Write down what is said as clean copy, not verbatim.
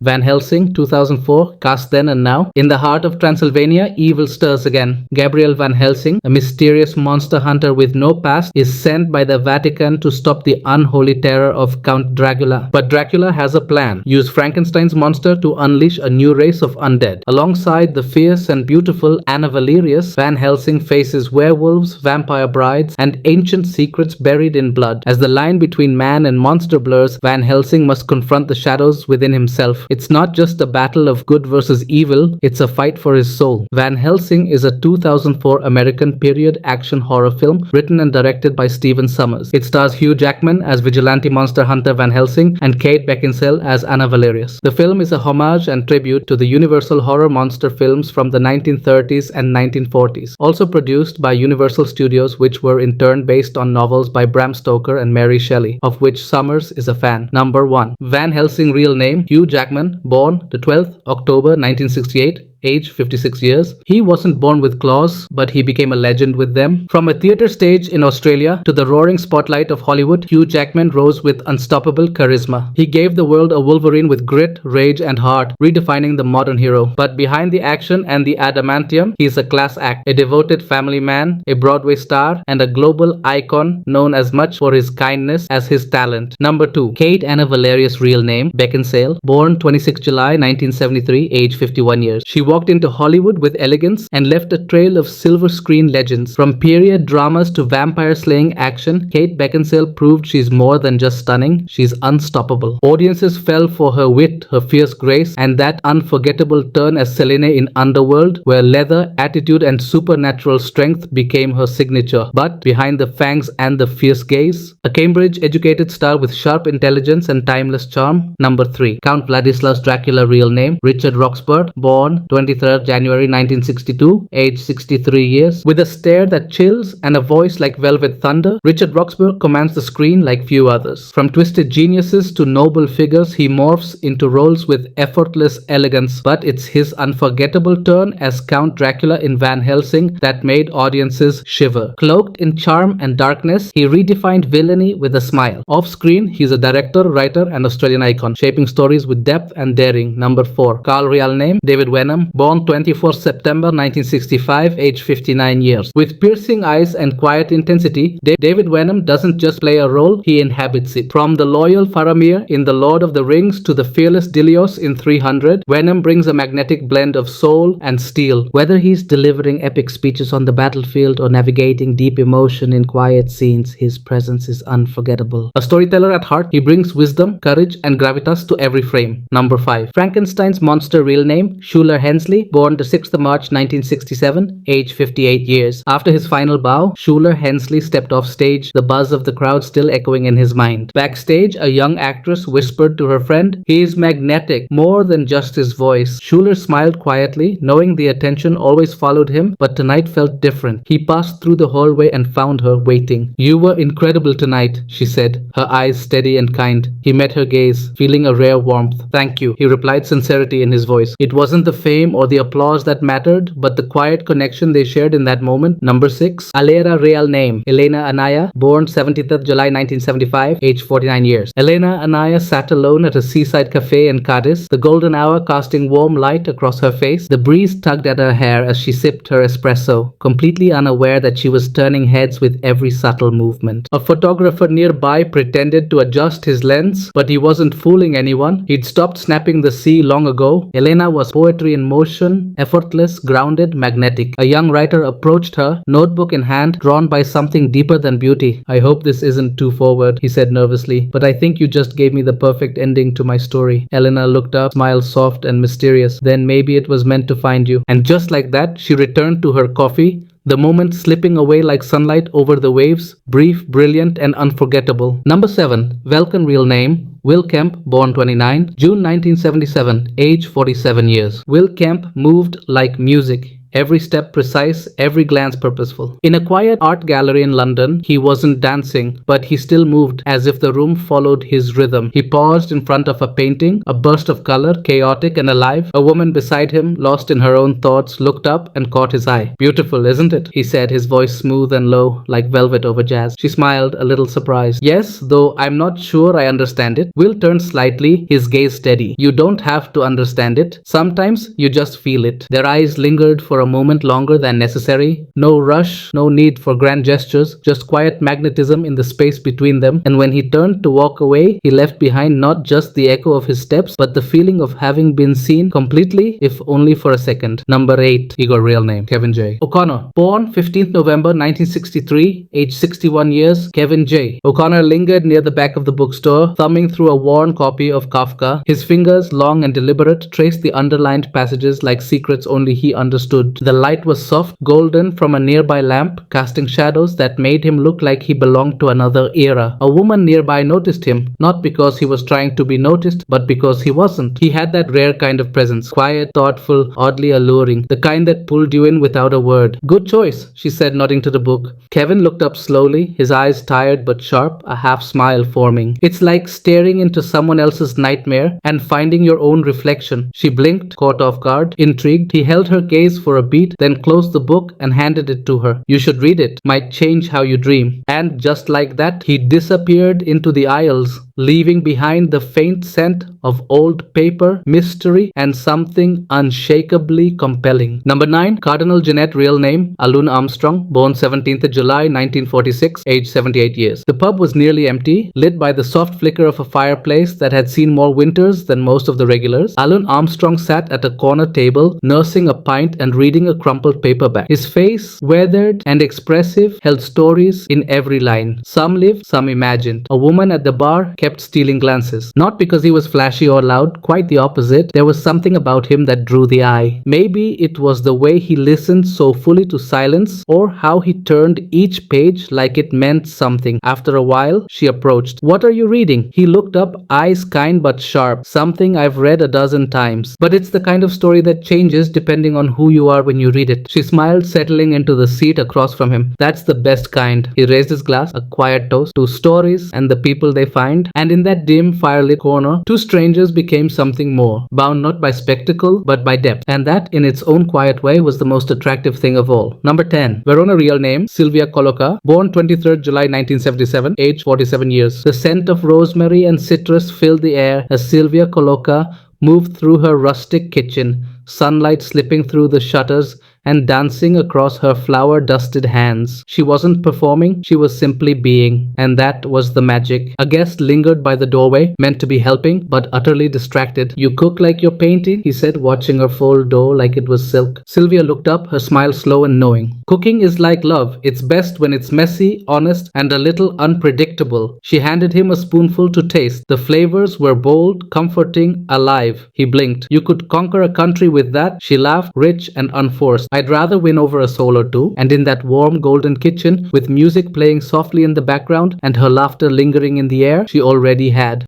Van Helsing, 2004, cast then and now. In the heart of Transylvania, evil stirs again. Gabriel Van Helsing, a mysterious monster hunter with no past, is sent by the Vatican to stop the unholy terror of Count Dracula. But Dracula has a plan. Use Frankenstein's monster to unleash a new race of undead. Alongside the fierce and beautiful Anna Valerious, Van Helsing faces werewolves, vampire brides, and ancient secrets buried in blood. As the line between man and monster blurs, Van Helsing must confront the shadows within himself. It's not just a battle of good versus evil, it's a fight for his soul. Van Helsing is a 2004 American period action horror film written and directed by Stephen Sommers. It stars Hugh Jackman as vigilante monster hunter Van Helsing and Kate Beckinsale as Anna Valerious. The film is a homage and tribute to the Universal horror monster films from the 1930s and 1940s, also produced by Universal Studios, which were in turn based on novels by Bram Stoker and Mary Shelley, of which Sommers is a fan. Number 1. Van Helsing real name, Hugh Jackman, born the 12th October 1968. Age 56 years. He wasn't born with claws, but he became a legend with them. From a theatre stage in Australia to the roaring spotlight of Hollywood, Hugh Jackman rose with unstoppable charisma. He gave the world a Wolverine with grit, rage, and heart, redefining the modern hero. But behind the action and the adamantium, he's a class act, a devoted family man, a Broadway star, and a global icon known as much for his kindness as his talent. Number 2. Kate Anna Valerious real name, Beckinsale, born 26 July 1973, age 51 years. She walked into Hollywood with elegance and left a trail of silver screen legends. From period dramas to vampire-slaying action, Kate Beckinsale proved she's more than just stunning, she's unstoppable. Audiences fell for her wit, her fierce grace, and that unforgettable turn as Selene in Underworld, where leather, attitude, and supernatural strength became her signature. But behind the fangs and the fierce gaze, a Cambridge-educated star with sharp intelligence and timeless charm. Number 3. Count Vladislav's Dracula real name, Richard Roxburgh, born 23rd January 1962, age 63 years. With a stare that chills and a voice like velvet thunder, Richard Roxburgh commands the screen like few others. From twisted geniuses to noble figures, he morphs into roles with effortless elegance. But it's his unforgettable turn as Count Dracula in Van Helsing that made audiences shiver. Cloaked in charm and darkness, he redefined villainy with a smile. Off-screen, he's a director, writer, and Australian icon, shaping stories with depth and daring. Number 4. Carl real name, David Wenham, born 24 September 1965, age 59 years. With piercing eyes and quiet intensity, David Wenham doesn't just play a role, he inhabits it. From the loyal Faramir in The Lord of the Rings to the fearless Dilios in 300, Wenham brings a magnetic blend of soul and steel. Whether he's delivering epic speeches on the battlefield or navigating deep emotion in quiet scenes, his presence is unforgettable. A storyteller at heart, he brings wisdom, courage, and gravitas to every frame. Number 5. Frankenstein's monster real name, Shuler Hensley, born the 6th of March 1967, age 58 years. After his final bow, Shuler Hensley stepped off stage, the buzz of the crowd still echoing in his mind. Backstage, a young actress whispered to her friend, "He is magnetic, more than just his voice." Shuler smiled quietly, knowing the attention always followed him, but tonight felt different. He passed through the hallway and found her waiting. "You were incredible tonight," she said, her eyes steady and kind. He met her gaze, feeling a rare warmth. "Thank you," he replied, sincerity in his voice. It wasn't the fame or the applause that mattered, but the quiet connection they shared in that moment. Number 6. Alera real name, Elena Anaya, born 17th July 1975, age 49 years. Elena Anaya sat alone at a seaside cafe in Cadiz, the golden hour casting warm light across her face. The breeze tugged at her hair as she sipped her espresso, completely unaware that she was turning heads with every subtle movement. A photographer nearby pretended to adjust his lens, but he wasn't fooling anyone. He'd stopped snapping the sea long ago. Elena was poetry in motion, effortless, grounded, magnetic. A young writer approached her, notebook in hand, drawn by something deeper than beauty. "I hope this isn't too forward," he said nervously, "but I think you just gave me the perfect ending to my story." Elena looked up, smiled soft and mysterious. "Then maybe it was meant to find you." And just like that, she returned to her coffee, the moment slipping away like sunlight over the waves, brief, brilliant, and unforgettable. Number 7. Velkan real name, Will Kemp, born 29, June 1977, age 47 years. Will Kemp moved like music. every step precise, every glance purposeful. In a quiet art gallery in London, he wasn't dancing, but he still moved as if the room followed his rhythm. He paused in front of a painting, a burst of color, chaotic and alive. A woman beside him, lost in her own thoughts, looked up and caught his eye. "Beautiful, isn't it?" he said, his voice smooth and low, like velvet over jazz. She smiled, a little surprised. "Yes, though I'm not sure I understand it." Will turned slightly, his gaze steady. "You don't have to understand it. Sometimes you just feel it." Their eyes lingered for a moment longer than necessary. No rush, no need for grand gestures, just quiet magnetism in the space between them. And when he turned to walk away, he left behind not just the echo of his steps, but the feeling of having been seen completely, if only for a second. Number 8. Igor real name, Kevin J. O'Connor. Born 15th November 1963, age 61 years, Kevin J. O'Connor lingered near the back of the bookstore, thumbing through a worn copy of Kafka. His fingers, long and deliberate, traced the underlined passages like secrets only he understood. The light was soft, golden from a nearby lamp, casting shadows that made him look like he belonged to another era. A woman nearby noticed him, not because he was trying to be noticed, but because he wasn't. He had that rare kind of presence, quiet, thoughtful, oddly alluring, the kind that pulled you in without a word. "Good choice," she said, nodding to the book. Kevin looked up slowly, his eyes tired but sharp, a half smile forming. "It's like staring into someone else's nightmare and finding your own reflection." She blinked, caught off guard, intrigued. He held her gaze for a beat, then closed the book and handed it to her. "You should read it. Might change how you dream." And just like that, he disappeared into the aisles, leaving behind the faint scent of old paper, mystery, and something unshakably compelling. Number 9. Cardinal Jeanette real name, Alun Armstrong, born 17th July 1946, age 78 years. The pub was nearly empty, lit by the soft flicker of a fireplace that had seen more winters than most of the regulars. Alun Armstrong sat at a corner table, nursing a pint and reading a crumpled paperback. His face, weathered and expressive, held stories in every line. Some lived, some imagined. A woman at the bar kept stealing glances. Not because he was flashy or loud, quite the opposite. There was something about him that drew the eye. Maybe it was the way he listened so fully to silence, or how he turned each page like it meant something. After a while, she approached. "What are you reading?" He looked up, eyes kind but sharp. "Something I've read a dozen times. But it's the kind of story that changes depending on who you are when you read it." She smiled, settling into the seat across from him. "That's the best kind." He raised his glass, a quiet toast to stories and the people they find. And in that dim, firelit corner, two strangers became something more, bound not by spectacle, but by depth. And that, in its own quiet way, was the most attractive thing of all. Number 10. Verona real name, Sylvia Coloca, born 23rd July 1977, age 47 years. The scent of rosemary and citrus filled the air as Sylvia Coloca moved through her rustic kitchen, sunlight slipping through the shutters and dancing across her flower-dusted hands. She wasn't performing, she was simply being, and that was the magic. A guest lingered by the doorway, meant to be helping, but utterly distracted. "You cook like you're painting," he said, watching her fold dough like it was silk. Sylvia looked up, her smile slow and knowing. "Cooking is like love. It's best when it's messy, honest, and a little unpredictable." She handed him a spoonful to taste. The flavors were bold, comforting, alive. He blinked. "You could conquer a country with that," she laughed, rich and unforced. "I'd rather win over a soul or two." And in that warm golden kitchen, with music playing softly in the background and her laughter lingering in the air, she already had.